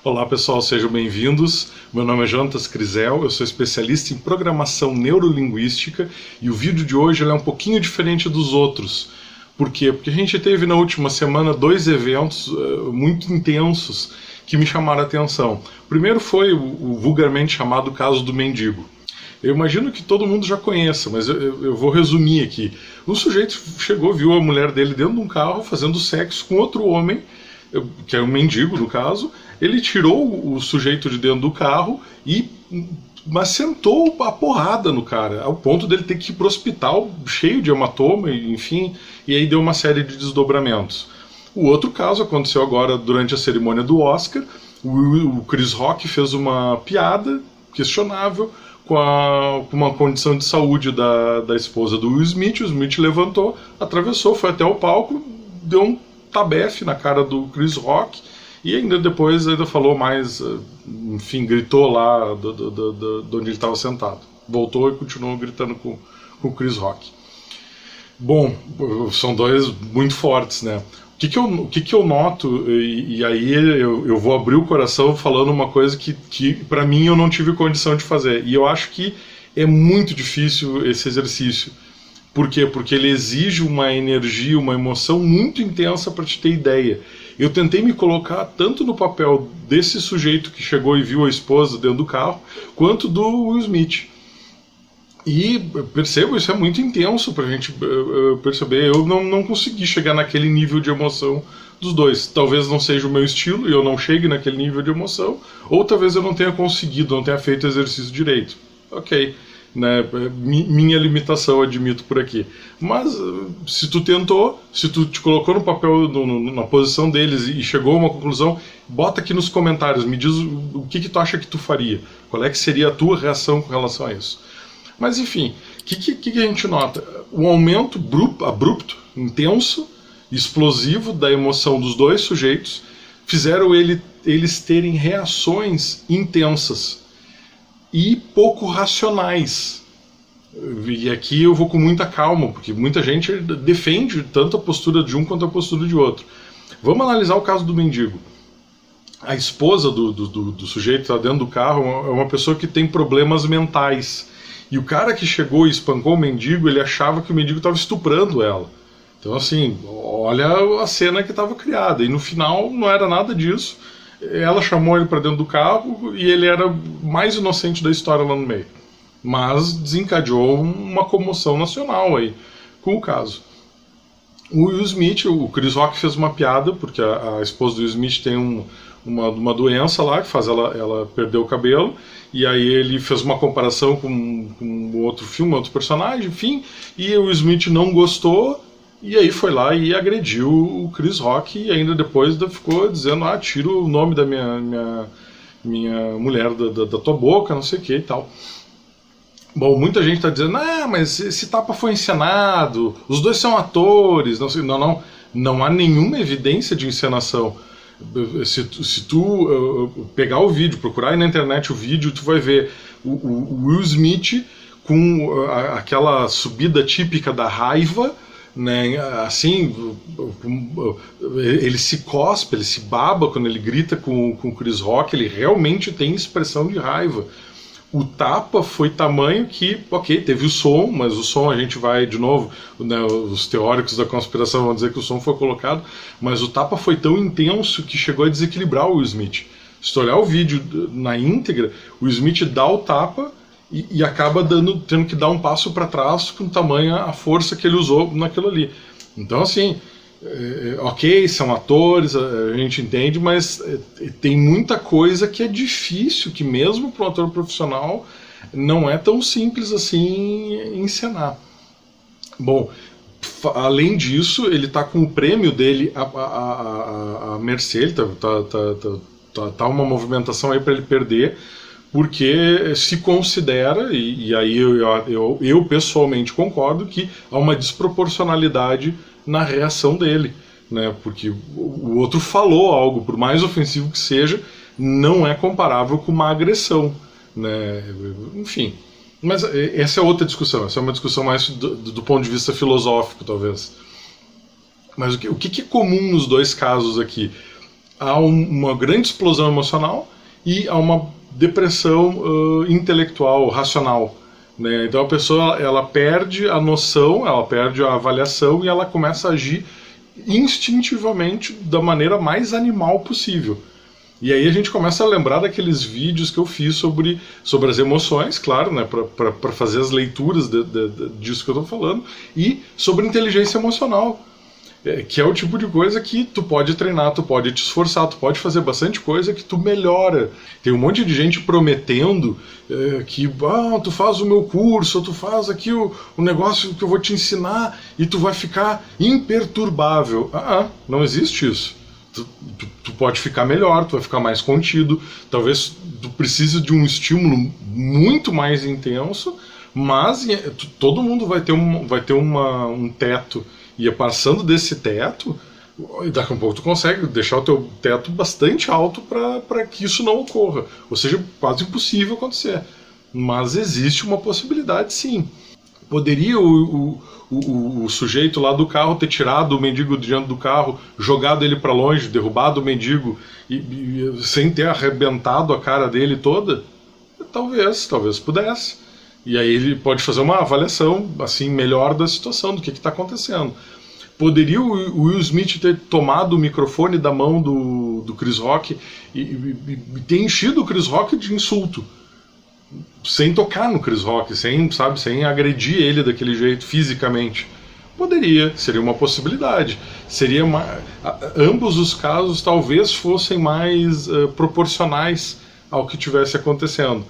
Olá pessoal, sejam bem-vindos. Meu nome é Jonatas Crisel, eu sou especialista em programação neurolinguística e o vídeo de hoje é um pouquinho diferente dos outros. Por quê? Porque a gente teve na última semana dois eventos muito intensos que me chamaram a atenção. O primeiro foi o vulgarmente chamado caso do mendigo. Eu imagino que todo mundo já conheça, mas eu vou resumir aqui. Um sujeito chegou, viu a mulher dele dentro de um carro fazendo sexo com outro homem, que é um mendigo no caso. Ele tirou o sujeito de dentro do carro mas sentou a porrada no cara, ao ponto dele ter que ir para o hospital cheio de hematoma, enfim, e aí deu uma série de desdobramentos. O outro caso aconteceu agora durante a cerimônia do Oscar. O Chris Rock fez uma piada questionável com uma condição de saúde da esposa do Will Smith. O Smith levantou, atravessou, foi até o palco, deu um tabefe na cara do Chris Rock e ainda depois falou mais, enfim, gritou lá de onde ele estava sentado. Voltou e continuou gritando com o Chris Rock. Bom, são dois muito fortes, né? O que eu noto, e aí eu vou abrir o coração falando uma coisa que para mim eu não tive condição de fazer, e eu acho que é muito difícil esse exercício. Por quê? Porque ele exige uma energia, uma emoção muito intensa para te ter ideia. Eu tentei me colocar tanto no papel desse sujeito que chegou e viu a esposa dentro do carro, quanto do Will Smith. E percebo, isso é muito intenso pra gente perceber. Eu não consegui chegar naquele nível de emoção dos dois. Talvez não seja o meu estilo e eu não chegue naquele nível de emoção, ou talvez eu não tenha conseguido, não tenha feito o exercício direito. Ok, né? Minha limitação, admito por aqui. Mas se tu tentou, se tu te colocou no papel, na posição deles e chegou a uma conclusão, bota aqui nos comentários, me diz o que tu acha que tu faria. Qual é que seria a tua reação com relação a isso? Mas enfim, o que a gente nota? Um aumento abrupto, intenso, explosivo da emoção dos dois sujeitos fizeram eles terem reações intensas e pouco racionais. E aqui eu vou com muita calma, porque muita gente defende tanto a postura de um quanto a postura de outro. Vamos analisar o caso do mendigo. A esposa do sujeito que está dentro do carro é uma pessoa que tem problemas mentais. E o cara que chegou e espancou o mendigo, ele achava que o mendigo estava estuprando ela. Então assim, olha a cena que estava criada. E no final não era nada disso. Ela chamou ele para dentro do carro e ele era mais inocente da história lá no meio. Mas desencadeou uma comoção nacional aí com o caso. O Will Smith, o Chris Rock fez uma piada, porque a esposa do Will Smith tem uma doença lá que faz ela perder o cabelo, e aí ele fez uma comparação com outro filme, outro personagem, enfim, e o Will Smith não gostou, e aí foi lá e agrediu o Chris Rock, e ainda depois ficou dizendo, tira o nome da minha mulher da tua boca, não sei o que e tal. Bom, muita gente está dizendo, mas esse tapa foi encenado, os dois são atores, não há nenhuma evidência de encenação. Se tu pegar o vídeo, procurar aí na internet o vídeo, tu vai ver o Will Smith com aquela subida típica da raiva, né, assim, ele se cospe, ele se baba quando ele grita com o Chris Rock, ele realmente tem expressão de raiva. O tapa foi tamanho que, ok, teve o som, mas o som a gente vai, de novo, né, os teóricos da conspiração vão dizer que o som foi colocado, mas o tapa foi tão intenso que chegou a desequilibrar o Will Smith. Se tu olhar o vídeo na íntegra, o Will Smith dá o tapa e acaba tendo que dar um passo para trás com tamanho a força que ele usou naquilo ali. Então, assim, ok, são atores, a gente entende, mas tem muita coisa que é difícil, que mesmo para um ator profissional não é tão simples assim encenar. Bom, além disso, ele está com o prêmio dele a mercê, ele tá uma movimentação aí para ele perder, porque se considera, e aí eu pessoalmente concordo, que há uma desproporcionalidade na reação dele, né? Porque o outro falou algo, por mais ofensivo que seja, não é comparável com uma agressão, né? Enfim, mas essa é outra discussão, essa é uma discussão mais do ponto de vista filosófico, talvez. Mas o que é comum nos dois casos aqui? há uma grande explosão emocional e há uma depressão intelectual, racional. Né? Então a pessoa ela perde a noção, ela perde a avaliação e ela começa a agir instintivamente da maneira mais animal possível. E aí a gente começa a lembrar daqueles vídeos que eu fiz sobre as emoções, claro, né, para fazer as leituras disso que eu estou falando, e sobre inteligência emocional, que é o tipo de coisa que tu pode treinar, tu pode te esforçar, tu pode fazer bastante coisa que tu melhora. Tem um monte de gente prometendo que tu faz o meu curso, ou tu faz aqui o negócio que eu vou te ensinar e tu vai ficar imperturbável. Não existe isso. Tu pode ficar melhor, tu vai ficar mais contido, talvez tu precise de um estímulo muito mais intenso, mas todo mundo vai ter um teto, e passando desse teto, daqui a pouco tu consegue deixar o teu teto bastante alto para que isso não ocorra, ou seja, quase impossível acontecer, mas existe uma possibilidade sim. Poderia o sujeito lá do carro ter tirado o mendigo de diante do carro, jogado ele para longe, derrubado o mendigo e sem ter arrebentado a cara dele toda? Talvez pudesse. E aí ele pode fazer uma avaliação assim melhor da situação, do que está acontecendo. Poderia o Will Smith ter tomado o microfone da mão do Chris Rock e ter enchido o Chris Rock de insulto, sem tocar no Chris Rock, sem agredir ele daquele jeito fisicamente? Poderia, seria uma possibilidade. Ambos os casos talvez fossem mais proporcionais ao que estivesse acontecendo.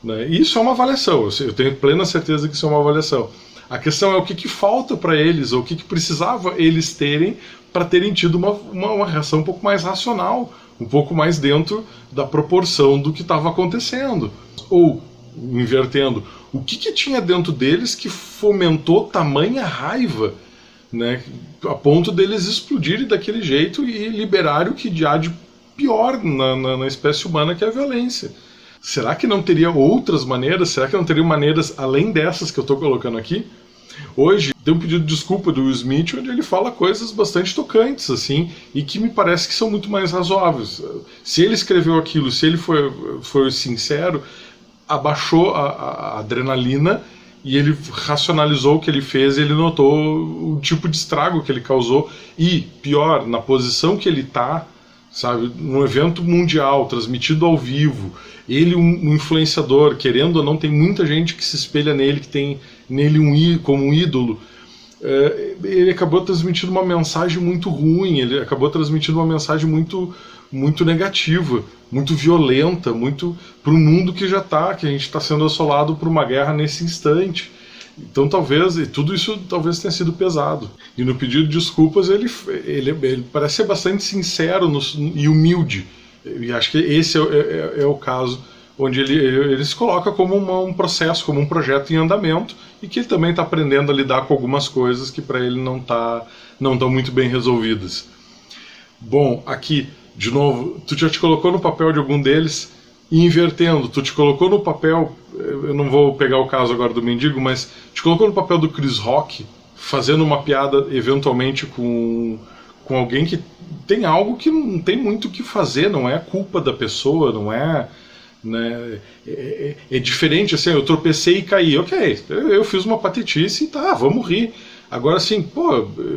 Né? Isso é uma avaliação, eu tenho plena certeza que isso é uma avaliação. A questão é o que falta para eles, ou o que precisava eles terem para terem tido uma reação um pouco mais racional, um pouco mais dentro da proporção do que estava acontecendo. Ou, invertendo, o que tinha dentro deles que fomentou tamanha raiva, né, a ponto deles explodirem daquele jeito e liberarem o que há de pior na espécie humana, que é a violência. Será que não teria outras maneiras? Será que não teria maneiras além dessas que eu estou colocando aqui? Hoje tem um pedido de desculpa do Will Smith, onde ele fala coisas bastante tocantes, assim, e que me parece que são muito mais razoáveis. Se ele escreveu aquilo, se ele foi sincero, abaixou a adrenalina e ele racionalizou o que ele fez, e ele notou o tipo de estrago que ele causou e, pior, na posição que ele está, sabe, num evento mundial, transmitido ao vivo, ele um influenciador, querendo ou não, tem muita gente que se espelha nele, que tem nele como um ídolo. Ele acabou transmitindo uma mensagem muito ruim, ele acabou transmitindo uma mensagem muito, muito negativa, muito violenta, muito para um mundo que a gente está sendo assolado por uma guerra nesse instante. Então tudo isso talvez tenha sido pesado. E no pedido de desculpas ele parece ser bastante sincero e humilde. E acho que esse é o caso onde ele se coloca como um processo, como um projeto em andamento, e que ele também está aprendendo a lidar com algumas coisas que para ele não estão muito bem resolvidas. Bom, aqui, de novo, tu já te colocou no papel de algum deles, e invertendo, tu te colocou no papel, eu não vou pegar o caso agora do mendigo, mas te colocou no papel do Chris Rock, fazendo uma piada eventualmente com alguém que tem algo que não tem muito o que fazer, não é culpa da pessoa, não é... Né, é diferente, assim, eu tropecei e caí, ok, eu fiz uma patetice e tá, vamos rir. Agora assim,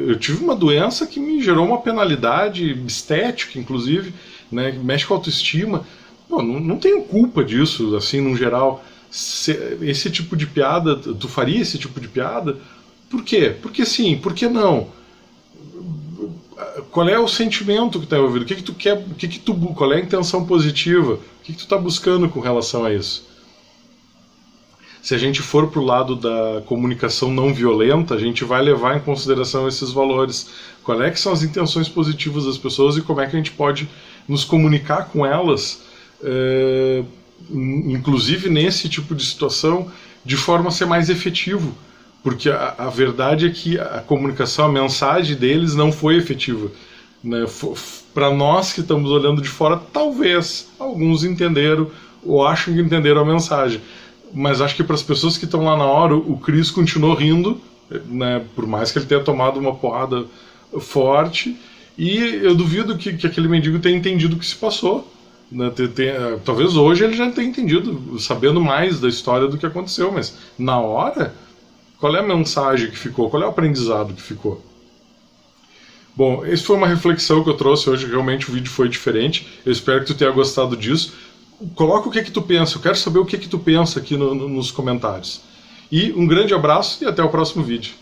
eu tive uma doença que me gerou uma penalidade estética, inclusive, né, mexe com a autoestima. Não tenho culpa disso, assim, no geral. Esse tipo de piada, tu faria esse tipo de piada? Por quê? Porque sim, por que não? Qual é o sentimento que está envolvido? O que tu quer? Qual é a intenção positiva? O que tu está buscando com relação a isso? Se a gente for para o lado da comunicação não violenta, a gente vai levar em consideração esses valores. Qual é que são as intenções positivas das pessoas e como é que a gente pode nos comunicar com elas, inclusive nesse tipo de situação, de forma a ser mais efetivo. Porque a verdade é que a comunicação, a mensagem deles não foi efetiva. Né? Para nós que estamos olhando de fora, talvez alguns entenderam ou acham que entenderam a mensagem. Mas acho que para as pessoas que estão lá na hora, o Chris continuou rindo, né? Por mais que ele tenha tomado uma porrada forte, E eu duvido que aquele mendigo tenha entendido o que se passou. Né? Talvez hoje ele já tenha entendido, sabendo mais da história do que aconteceu, mas na hora, qual é a mensagem que ficou? Qual é o aprendizado que ficou? Bom, essa foi uma reflexão que eu trouxe hoje, realmente o vídeo foi diferente, eu espero que tu tenha gostado disso. Coloca o que tu pensa, eu quero saber o que tu pensa aqui nos comentários. E um grande abraço e até o próximo vídeo.